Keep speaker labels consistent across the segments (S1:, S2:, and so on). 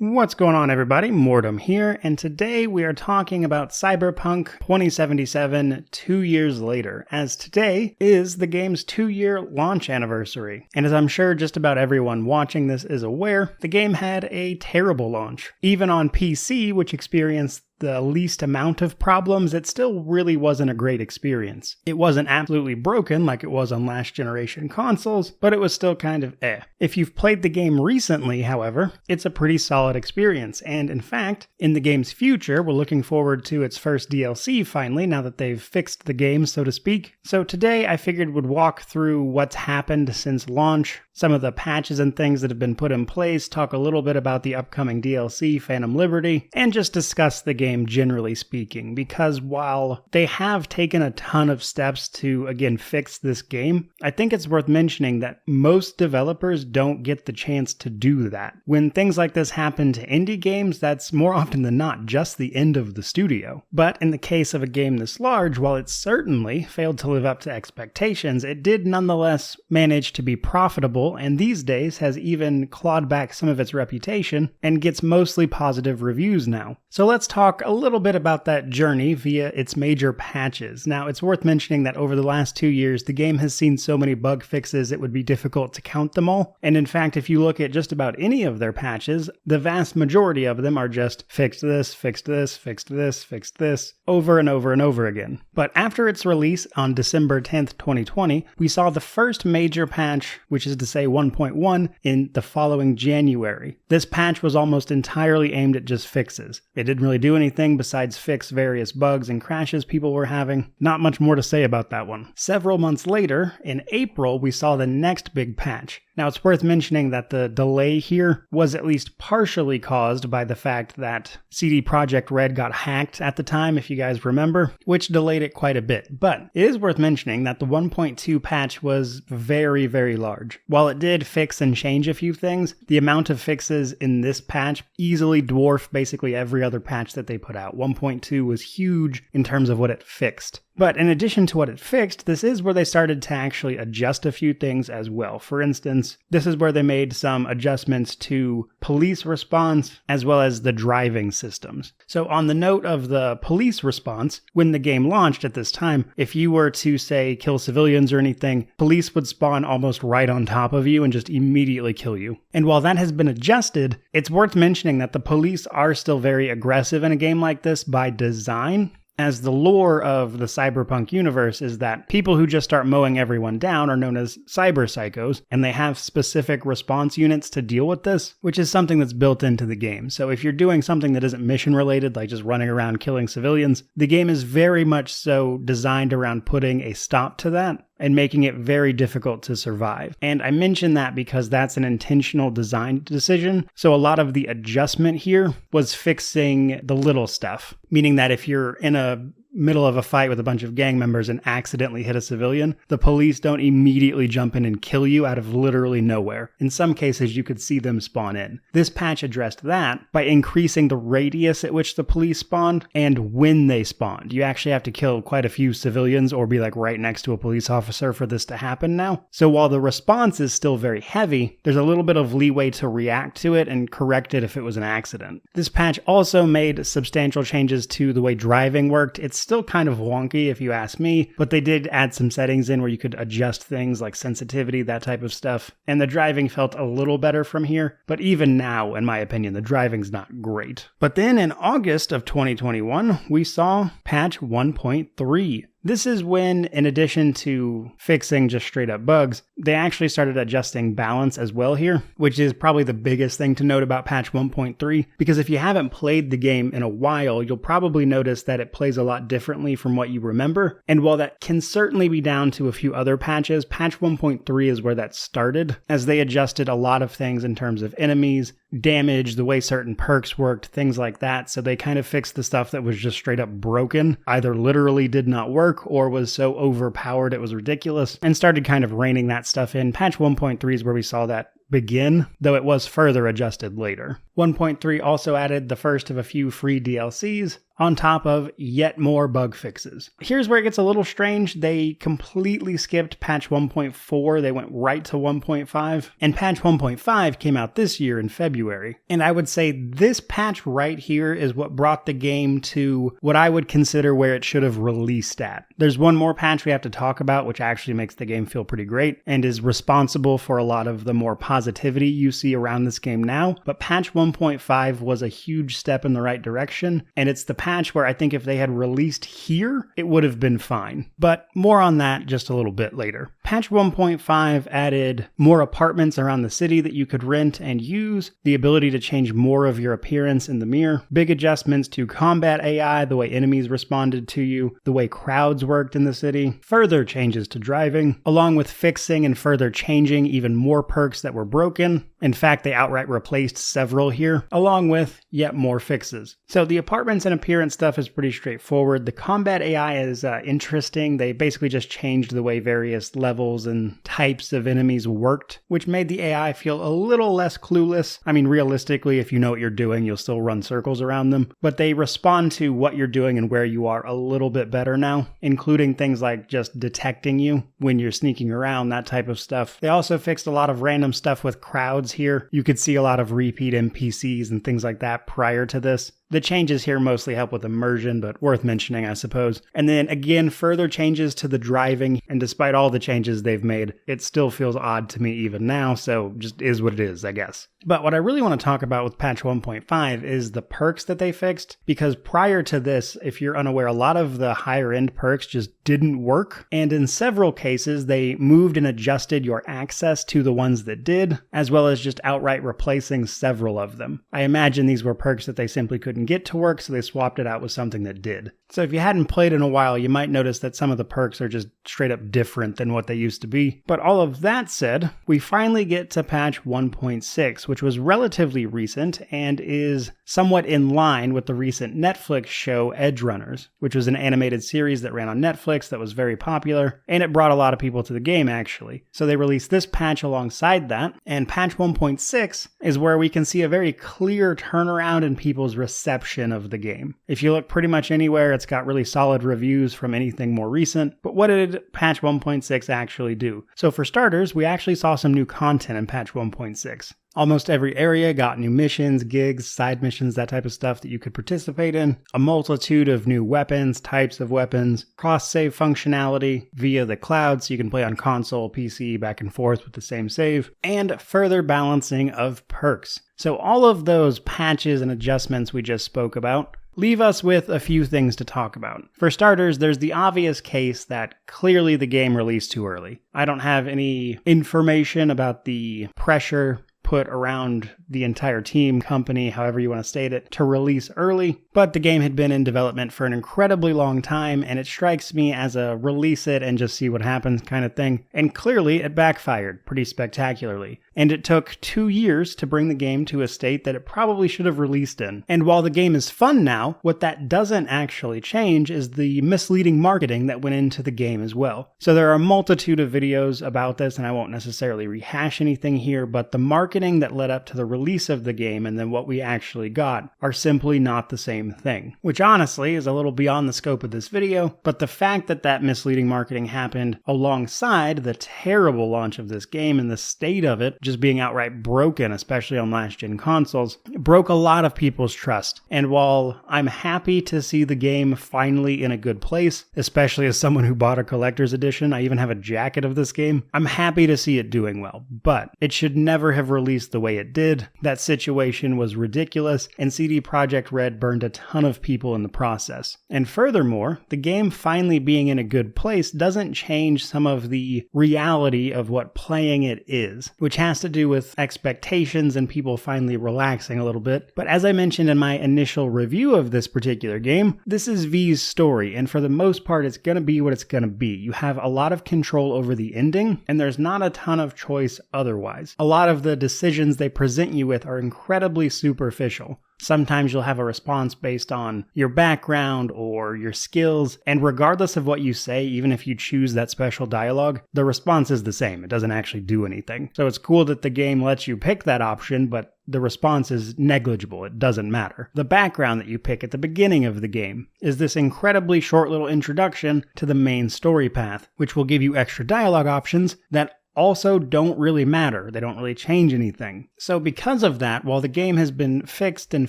S1: What's going on, everybody? Mortem here, and today we are talking about Cyberpunk 2077 2 years later, as today is the game's 2-year launch anniversary. And as I'm sure just about everyone watching this is aware, the game had a terrible launch. Even on PC, which experienced the least amount of problems, it still really wasn't a great experience. It wasn't absolutely broken like it was on last generation consoles, but it was still kind of eh. If you've played the game recently, however, it's a pretty solid experience, and in fact, in the game's future, we're looking forward to its first DLC finally, now that they've fixed the game, so to speak. So today I figured we'd walk through what's happened since launch, some of the patches and things that have been put in place, talk a little bit about the upcoming DLC, Phantom Liberty, and just discuss the game generally speaking, because while they have taken a ton of steps to, again, fix this game, I think it's worth mentioning that most developers don't get the chance to do that. When things like this happen to indie games, that's more often than not just the end of the studio. But in the case of a game this large, while it certainly failed to live up to expectations, it did nonetheless manage to be profitable, and these days has even clawed back some of its reputation and gets mostly positive reviews now. So let's talk a little bit about that journey via its major patches. Now, it's worth mentioning that over the last 2 years, the game has seen so many bug fixes it would be difficult to count them all. And in fact, if you look at just about any of their patches, the vast majority of them are just fix this, fix this, fix this, fix this, over and over and over again. But after its release on December 10th, 2020, we saw the first major patch, which is to say 1.1, in the following January. This patch was almost entirely aimed at just fixes. It didn't really do anything besides fix various bugs and crashes people were having. Not much more to say about that one. Several months later, in April, we saw the next big patch. Now, it's worth mentioning that the delay here was at least partially caused by the fact that CD Projekt Red got hacked at the time, if you guys remember, which delayed it quite a bit. But it is worth mentioning that the 1.2 patch was very, very large. While it did fix and change a few things, the amount of fixes in this patch easily dwarfed basically every other patch that they put out. 1.2 was huge in terms of what it fixed. But in addition to what it fixed, this is where they started to actually adjust a few things as well. For instance, this is where they made some adjustments to police response as well as the driving systems. So on the note of the police response, when the game launched at this time, if you were to, say, kill civilians or anything, police would spawn almost right on top of you and just immediately kill you. And while that has been adjusted, it's worth mentioning that the police are still very aggressive in a game like this by design, as the lore of the Cyberpunk universe is that people who just start mowing everyone down are known as cyber psychos, and they have specific response units to deal with this, which is something that's built into the game. So if you're doing something that isn't mission related, like just running around killing civilians, the game is very much so designed around putting a stop to that and making it very difficult to survive. And I mention that because that's an intentional design decision. So a lot of the adjustment here was fixing the little stuff, meaning that if you're in a middle of a fight with a bunch of gang members and accidentally hit a civilian, the police don't immediately jump in and kill you out of literally nowhere. In some cases, you could see them spawn in. This patch addressed that by increasing the radius at which the police spawned and when they spawned. You actually have to kill quite a few civilians or be like right next to a police officer for this to happen now. So while the response is still very heavy, there's a little bit of leeway to react to it and correct it if it was an accident. This patch also made substantial changes to the way driving worked. It's still kind of wonky if you ask me, but they did add some settings in where you could adjust things like sensitivity, that type of stuff. And the driving felt a little better from here, but even now, in my opinion, the driving's not great. But then in August of 2021, we saw patch 1.3. This is when, in addition to fixing just straight up bugs, they actually started adjusting balance as well here, which is probably the biggest thing to note about patch 1.3, because if you haven't played the game in a while, you'll probably notice that it plays a lot differently from what you remember. And while that can certainly be down to a few other patches, patch 1.3 is where that started, as they adjusted a lot of things in terms of enemies, damage, the way certain perks worked, things like that. So they kind of fixed the stuff that was just straight up broken, either literally did not work or was so overpowered it was ridiculous, and started kind of reining that stuff in. Patch 1.3 is where we saw that begin, though it was further adjusted later. 1.3 also added the first of a few free DLCs, on top of yet more bug fixes. Here's where it gets a little strange. They completely skipped patch 1.4. They went right to 1.5. And patch 1.5 came out this year in February. And I would say this patch right here is what brought the game to what I would consider where it should have released at. There's one more patch we have to talk about, which actually makes the game feel pretty great and is responsible for a lot of the more positivity you see around this game now. But patch 1.5 was a huge step in the right direction, and it's the patch where I think if they had released here, it would have been fine. But more on that just a little bit later. Patch 1.5 added more apartments around the city that you could rent and use, the ability to change more of your appearance in the mirror, big adjustments to combat AI, the way enemies responded to you, the way crowds worked in the city, further changes to driving, along with fixing and further changing even more perks that were broken. In fact, they outright replaced several here, along with yet more fixes. So the apartments and appearance stuff is pretty straightforward. The combat AI is interesting. They basically just changed the way various levels and types of enemies worked, which made the AI feel a little less clueless. I mean, realistically, if you know what you're doing, you'll still run circles around them, but they respond to what you're doing and where you are a little bit better now, including things like just detecting you when you're sneaking around, that type of stuff. They also fixed a lot of random stuff with crowds here. You could see a lot of repeat NPCs and things like that prior to this. The changes here mostly help with immersion, but worth mentioning, I suppose. And then again, further changes to the driving, and despite all the changes they've made, it still feels odd to me even now, so just is what it is, I guess. But what I really want to talk about with patch 1.5 is the perks that they fixed, because prior to this, if you're unaware, a lot of the higher end perks just didn't work, and in several cases, they moved and adjusted your access to the ones that did, as well as just outright replacing several of them. I imagine these were perks that they simply couldn't get to work, so they swapped it out with something that did. So if you hadn't played in a while, you might notice that some of the perks are just straight up different than what they used to be. But all of that said, we finally get to patch 1.6, which was relatively recent and is somewhat in line with the recent Netflix show Edgerunners, which was an animated series that ran on Netflix that was very popular, and it brought a lot of people to the game actually. So they released this patch alongside that, and patch 1.6 is where we can see a very clear turnaround in people's reception of the game. If you look pretty much anywhere, it's got really solid reviews from anything more recent. But what did patch 1.6 actually do? So for starters, we actually saw some new content in patch 1.6. Almost every area got new missions, gigs, side missions, that type of stuff that you could participate in. A multitude of new weapons, types of weapons, cross-save functionality via the cloud so you can play on console, PC, back and forth with the same save, and further balancing of perks. So all of those patches and adjustments we just spoke about leave us with a few things to talk about. For starters, there's the obvious case that clearly the game released too early. I don't have any information about the pressure put around the entire team, company, however you want to state it, to release early, but the game had been in development for an incredibly long time, and it strikes me as a release it and just see what happens kind of thing, and clearly it backfired pretty spectacularly. And it took 2 years to bring the game to a state that it probably should have released in. And while the game is fun now, what that doesn't actually change is the misleading marketing that went into the game as well. So there are a multitude of videos about this, and I won't necessarily rehash anything here, but the marketing that led up to the release of the game and then what we actually got are simply not the same thing. Which honestly is a little beyond the scope of this video, but the fact that that misleading marketing happened alongside the terrible launch of this game and the state of it just being outright broken, especially on last-gen consoles, broke a lot of people's trust. And while I'm happy to see the game finally in a good place, especially as someone who bought a collector's edition, I even have a jacket of this game, I'm happy to see it doing well. But it should never have released the way it did. That situation was ridiculous, and CD Projekt Red burned a ton of people in the process. And furthermore, the game finally being in a good place doesn't change some of the reality of what playing it is, which has to do with expectations and people finally relaxing a little bit. But as I mentioned in my initial review of this particular game, this is V's story, and for the most part, it's going to be what it's going to be. You have a lot of control over the ending, and there's not a ton of choice otherwise. A lot of the decisions they present you with are incredibly superficial. Sometimes you'll have a response based on your background or your skills, and regardless of what you say, even if you choose that special dialogue, the response is the same. It doesn't actually do anything. So it's cool that the game lets you pick that option, but the response is negligible. It doesn't matter. The background that you pick at the beginning of the game is this incredibly short little introduction to the main story path, which will give you extra dialogue options that also don't really matter. They don't really change anything. So because of that, while the game has been fixed and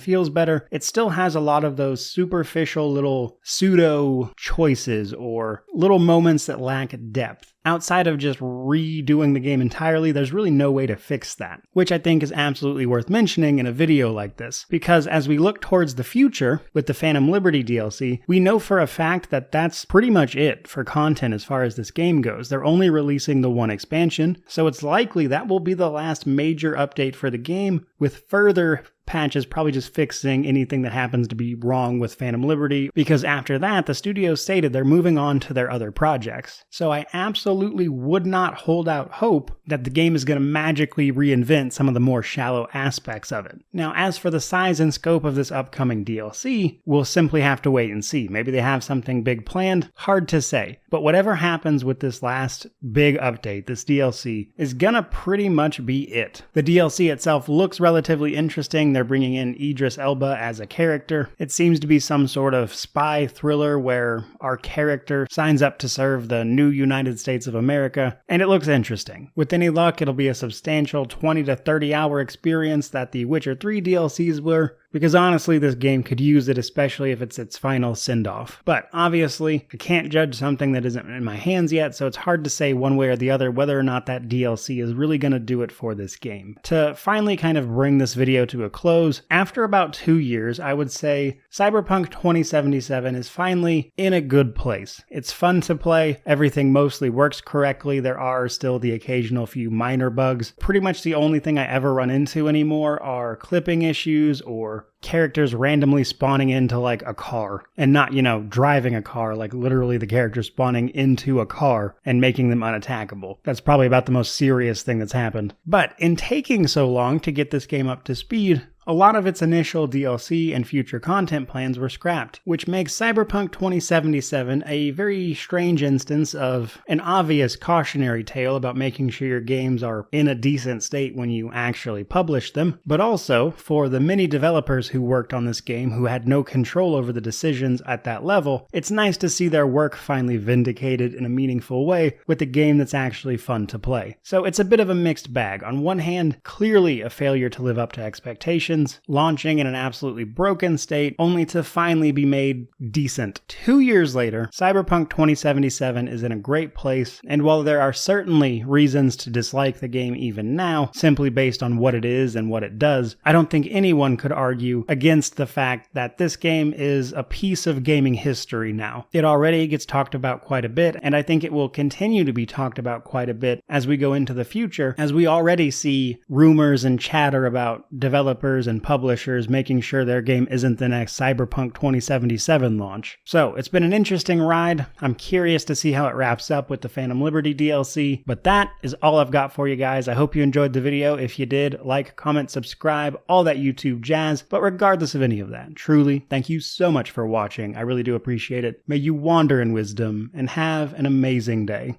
S1: feels better, it still has a lot of those superficial little pseudo choices or little moments that lack depth. Outside of just redoing the game entirely, there's really no way to fix that, which I think is absolutely worth mentioning in a video like this, because as we look towards the future with the Phantom Liberty DLC, we know for a fact that that's pretty much it for content as far as this game goes. They're only releasing the one expansion, so it's likely that will be the last major update for the game, with further patches probably just fixing anything that happens to be wrong with Phantom Liberty, because after that, the studio stated they're moving on to their other projects. So I absolutely would not hold out hope that the game is going to magically reinvent some of the more shallow aspects of it. Now, as for the size and scope of this upcoming DLC, we'll simply have to wait and see. Maybe they have something big planned, hard to say. But whatever happens with this last big update, this DLC, is gonna pretty much be it. The DLC itself looks relatively interesting. They're bringing in Idris Elba as a character. It seems to be some sort of spy thriller where our character signs up to serve the new United States of America, and it looks interesting. With any luck, it'll be a substantial 20 to 30 hour experience that the Witcher 3 DLCs were, because honestly, this game could use it, especially if it's its final send-off. But obviously, I can't judge something that isn't in my hands yet, so it's hard to say one way or the other whether or not that DLC is really going to do it for this game. To finally kind of bring this video to a close, after about 2 years, I would say Cyberpunk 2077 is finally in a good place. It's fun to play, everything mostly works correctly, there are still the occasional few minor bugs. Pretty much the only thing I ever run into anymore are clipping issues or characters randomly spawning into like a car and not, driving a car, like literally the character spawning into a car and making them unattackable. That's probably about the most serious thing that's happened. But in taking so long to get this game up to speed, a lot of its initial DLC and future content plans were scrapped, which makes Cyberpunk 2077 a very strange instance of an obvious cautionary tale about making sure your games are in a decent state when you actually publish them, but also for the many developers who worked on this game who had no control over the decisions at that level, it's nice to see their work finally vindicated in a meaningful way with a game that's actually fun to play. So it's a bit of a mixed bag. On one hand, clearly a failure to live up to expectations, launching in an absolutely broken state, only to finally be made decent. 2 years later, Cyberpunk 2077 is in a great place, and while there are certainly reasons to dislike the game even now, simply based on what it is and what it does, I don't think anyone could argue against the fact that this game is a piece of gaming history now. It already gets talked about quite a bit, and I think it will continue to be talked about quite a bit as we go into the future, as we already see rumors and chatter about developers and publishers making sure their game isn't the next Cyberpunk 2077 launch. So it's been an interesting ride. I'm curious to see how it wraps up with the Phantom Liberty DLC, but that is all I've got for you guys. I hope you enjoyed the video. If you did, like, comment, subscribe, all that YouTube jazz. But regardless of any of that, truly, thank you so much for watching. I really do appreciate it. May you wander in wisdom and have an amazing day.